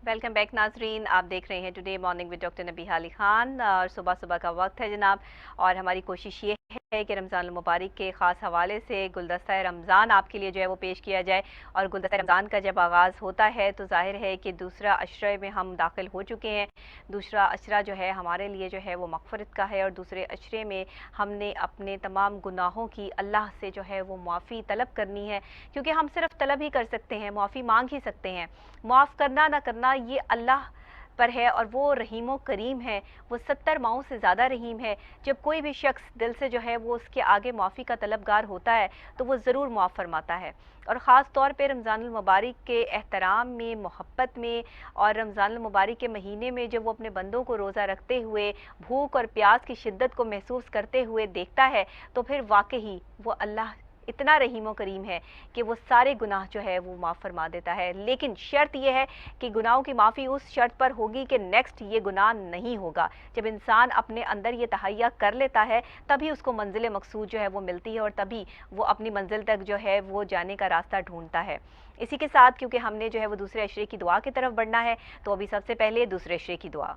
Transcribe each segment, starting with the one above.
Welcome back नाजरीन, आप देख रहे हैं today morning with doctor Nabiha Ali Khan. और सुबह सुबह का वक्त है जनाब, और हमारी कोशिश ये है कि रमज़ान मुबारक के ख़ास हवाले से गुलदस्ता रमज़ान आपके लिए जो है वो पेश किया जाए। और गुलदस्ता रमज़ान का जब आगाज़ होता है तो ज़ाहिर है कि दूसरा अशरे में हम दाखिल हो चुके हैं। दूसरा अशरा जो है हमारे लिए जो है वो मग़फ़िरत का है, और दूसरे अशरे में हमने अपने तमाम गुनाहों की अल्लाह से जो है वो माफ़ी तलब करनी है, क्योंकि हम सिर्फ तलब ही कर सकते हैं, माफ़ी मांग ही सकते हैं। माफ़ करना ना करना ये अल्लाह पर है, और वो रहीम करीम है, वो 70 माओं से ज़्यादा रहीम है। जब कोई भी शख्स दिल से जो है वो उसके आगे माफ़ी का तलबगार होता है तो वो ज़रूर माफ़ फरमाता है। और ख़ास तौर पे रमज़ानुल मुबारक के एहतराम में, मोहब्बत में, और रमज़ानुल मुबारक के महीने में जब वो अपने बंदों को रोज़ा रखते हुए भूख और प्यास की शिद्दत को महसूस करते हुए देखता है तो फिर वाकई वो अल्लाह इतना रहीम करीम है कि वो सारे गुनाह जो है वो माफ़ फरमा देता है। लेकिन शर्त यह है कि गुनाहों की माफ़ी उस शर्त पर होगी कि नेक्स्ट ये गुनाह नहीं होगा। जब इंसान अपने अंदर ये तहैया कर लेता है तभी उसको मंजिल मकसूद जो है वो मिलती है, और तभी वो अपनी मंजिल तक जो है वो जाने का रास्ता ढूंढता है। इसी के साथ क्योंकि हमने जो है वो दूसरे अशरे की दुआ की तरफ बढ़ना है, तो अभी सबसे पहले दूसरे अशरे की दुआ।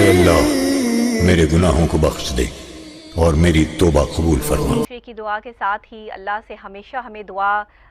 अल्लाह मेरे गुनाहों को बख्श दे और मेरी तौबा कबूल फरमा। दूसरे की दुआ के साथ ही अल्लाह से हमेशा हमें दुआ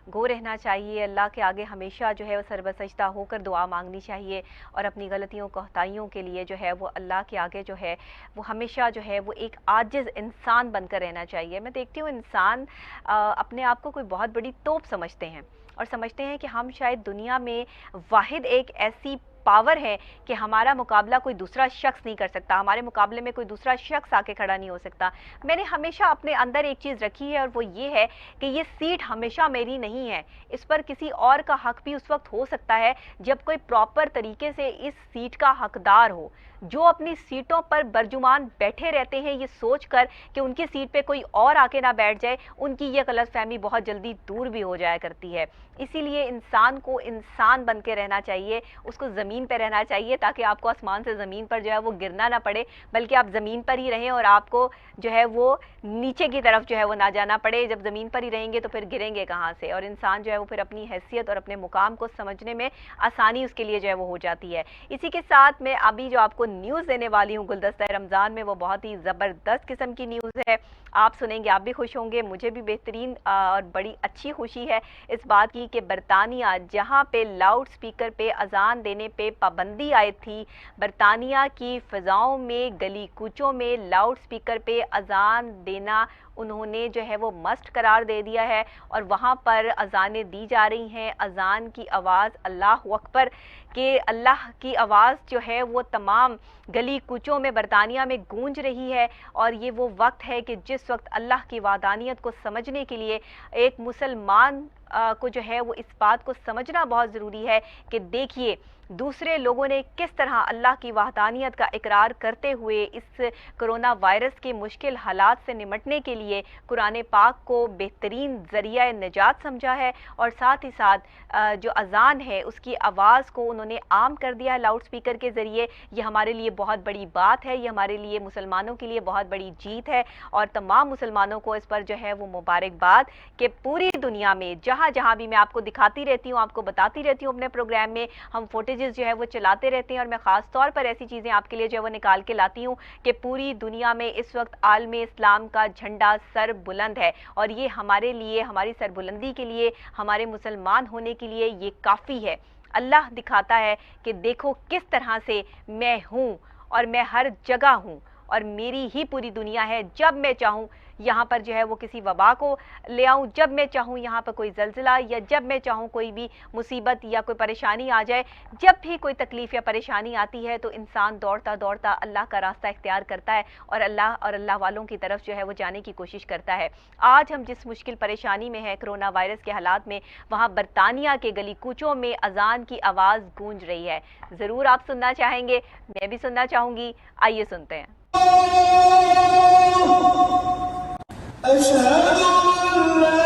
गो रहना चाहिए। अल्लाह के आगे हमेशा जो है वो सरबसजदा होकर दुआ मांगनी चाहिए, और अपनी गलतियों कोताहियों के लिए जो है वो अल्लाह के आगे जो है वो हमेशा जो है वो एक आजिज़ इंसान बनकर रहना चाहिए। मैं देखती हूँ इंसान अपने आप को कोई बहुत बड़ी तोप समझते हैं, और समझते हैं कि हम शायद दुनिया में वाहिद एक ऐसी पावर है कि हमारा मुकाबला कोई दूसरा शख्स नहीं कर सकता, हमारे मुकाबले में कोई दूसरा शख्स आके खड़ा नहीं हो सकता। मैंने हमेशा अपने अंदर एक चीज़ रखी है, और वो ये है कि ये सीट हमेशा मेरी नहीं है। इस पर किसी और का हक भी उस वक्त हो सकता है जब कोई प्रॉपर तरीके से इस सीट का हकदार हो। जो अपनी सीटों पर बरजुमान बैठे रहते हैं ये सोचकर कि उनकी सीट पे कोई और आके ना बैठ जाए, उनकी ये गलतफहमी बहुत जल्दी दूर भी हो जाया करती है। इसीलिए इंसान को इंसान बन के रहना चाहिए, उसको ज़मीन पर रहना चाहिए, ताकि आपको आसमान से ज़मीन पर जो है वो गिरना ना पड़े, बल्कि आप ज़मीन पर ही रहें और आपको जो है वो नीचे की तरफ जो है वो ना जाना पड़े। जब ज़मीन पर ही रहेंगे तो फिर गिरेंगे कहाँ से, और इंसान जो है वो फिर अपनी हैसियत और अपने मुकाम को समझने में आसानी उसके लिए जो है वो हो जाती है। इसी के साथ मैं अभी जो आपको न्यूज़ देने वाली हूँ गुलदस्ता रमज़ान में, वो बहुत ही ज़बरदस्त किस्म की न्यूज़ है। आप सुनेंगे आप भी खुश होंगे, मुझे भी बेहतरीन और बड़ी अच्छी खुशी है इस बात की कि बरतानिया, जहाँ पे लाउड स्पीकर पे अजान देने पे पाबंदी आई थी, बरतानिया की फ़िज़ाओं में, गली कूचों में लाउड स्पीकर पे अजान देना उन्होंने जो है वो मस्ट करार दे दिया है, और वहाँ पर अजानें दी जा रही हैं। अजान की आवाज़, अल्लाह अकबर कि अल्लाह की आवाज़ जो है वो तमाम गली कूचों में बरतानिया में गूंज रही है। और ये वो वक्त है कि जिस वक्त अल्लाह की वादानियत को समझने के लिए एक मुसलमान को जो है वो इस बात को समझना बहुत ज़रूरी है कि देखिए दूसरे लोगों ने किस तरह अल्लाह की वहदानियत का इकरार करते हुए इस कोरोना वायरस के मुश्किल हालात से निमटने के लिए कुरान पाक को बेहतरीन ज़रिया निजात समझा है, और साथ ही साथ जो अज़ान है उसकी आवाज़ को उन्होंने आम कर दिया है लाउड स्पीकर के ज़रिए। ये हमारे लिए बहुत बड़ी बात है, ये हमारे लिए मुसलमानों के लिए बहुत बड़ी जीत है, और तमाम मुसलमानों को इस पर जो है वो मुबारकबाद कि पूरी दुनिया में जहाँ जहाँ भी मैं आपको दिखाती रहती हूँ, आपको बताती रहती हूँ अपने प्रोग्राम में, हम फुटेजेस जो है वो चलाते रहते हैं, और मैं ख़ास तौर पर ऐसी चीज़ें आपके लिए जो है वो निकाल के लाती हूँ कि पूरी दुनिया में इस वक्त आलम इस्लाम का झंडा सर बुलंद है, और ये हमारे लिए, हमारी सरबुलंदी के लिए, हमारे मुसलमान होने के लिए ये काफ़ी है। अल्लाह दिखाता है कि देखो किस तरह से मैं हूँ, और मैं हर जगह हूँ, और मेरी ही पूरी दुनिया है। जब मैं चाहूँ यहाँ पर जो है वो किसी वबा को ले आऊँ, जब मैं चाहूँ यहाँ पर कोई ज़लज़ला, या जब मैं चाहूँ कोई भी मुसीबत या कोई परेशानी आ जाए, जब भी कोई तकलीफ़ या परेशानी आती है तो इंसान दौड़ता दौड़ता अल्लाह का रास्ता इख्तियार करता है, और अल्लाह वालों की तरफ जो है वो जाने की कोशिश करता है। आज हम जिस मुश्किल परेशानी में हैं कोरोना वायरस के हालात में, वहाँ बरतानिया के गली कूचों में अजान की आवाज़ गूंज रही है। ज़रूर आप सुनना चाहेंगे, मैं भी सुनना चाहूँगी, आइए सुनते हैं। أشهد أن لا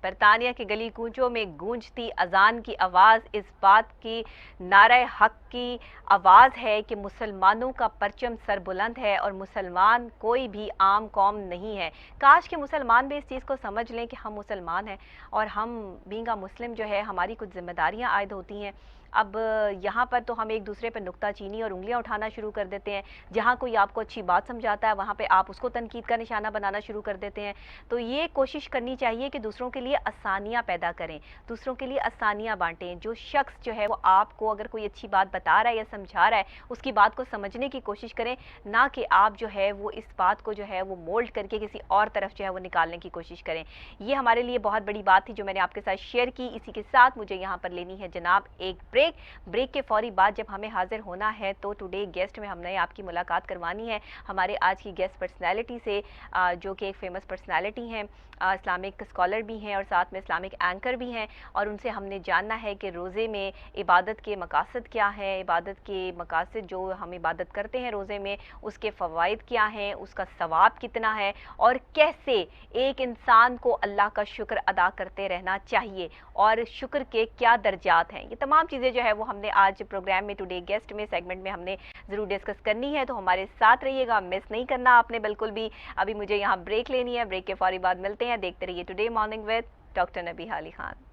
برطانیہ کے گلی کوچوں میں گونجتی اذان کی آواز اس بات کی نعرہ حق کی آواز ہے کہ مسلمانوں کا پرچم سر بلند ہے اور مسلمان کوئی بھی عام قوم نہیں ہے۔ کاش کہ مسلمان بھی اس چیز کو سمجھ لیں کہ ہم مسلمان ہیں اور ہم بینگ مسلم جو ہے ہماری کچھ ذمہ داریاں عائد ہوتی ہیں۔ اب یہاں پر تو ہم ایک دوسرے پہ نکتہ چینی اور انگلیاں اٹھانا شروع کر دیتے ہیں، جہاں کوئی آپ کو اچھی بات سمجھاتا ہے وہاں پہ آپ اس کو تنقید کا نشانہ بنانا شروع کر دیتے ہیں۔ تو یہ کوشش کرنی چاہیے کہ دوسروں کے لیے آسانیاں پیدا کریں، دوسروں کے لیے آسانیاں بانٹیں۔ جو شخص جو ہے وہ آپ کو اگر کوئی اچھی بات بتا رہا ہے یا سمجھا رہا ہے اس کی بات کو سمجھنے کی کوشش کریں، نہ کہ آپ جو ہے وہ اس بات کو جو ہے وہ مولڈ کر کے کسی اور طرف جو ہے وہ نکالنے کی کوشش کریں۔ یہ ہمارے لیے بہت بڑی بات تھی جو میں نے آپ کے ساتھ شیئر کی۔ اسی کے ساتھ مجھے یہاں پر لینی ہے جناب ایک بریک کے فوری بعد جب ہمیں حاضر ہونا ہے تو ٹوڈے گیسٹ میں ہم نے آپ کی ملاقات کروانی ہے ہمارے آج کی گیسٹ پرسنالٹی سے، جو کہ ایک فیمس پرسنالٹی ہیں، اسلامک اسکالر بھی ہیں اور ساتھ میں اسلامک اینکر بھی ہیں، اور ان سے ہم نے جاننا ہے کہ روزے میں عبادت کے مقاصد کیا ہیں، عبادت کے مقاصد جو ہم عبادت کرتے ہیں روزے میں اس کے فوائد کیا ہیں، اس کا ثواب کتنا ہے، اور کیسے ایک انسان کو اللہ کا شکر ادا کرتے رہنا چاہیے اور شکر کے کیا درجات ہیں۔ یہ تمام چیزیں جو ہے وہ ہم نے آج پروگرام میں ٹوڈے گیسٹ میں سیگمنٹ میں ہم نے ضرور ڈسکس کرنی ہے، تو ہمارے ساتھ رہیے گا، مس نہیں کرنا آپ نے بالکل بھی۔ ابھی مجھے یہاں بریک لینی ہے، بریک کے فوری بعد ملتے ہیں۔ دیکھتے رہیے ٹوڈے مارننگ وتھ ڈاکٹر نبی حالی خان۔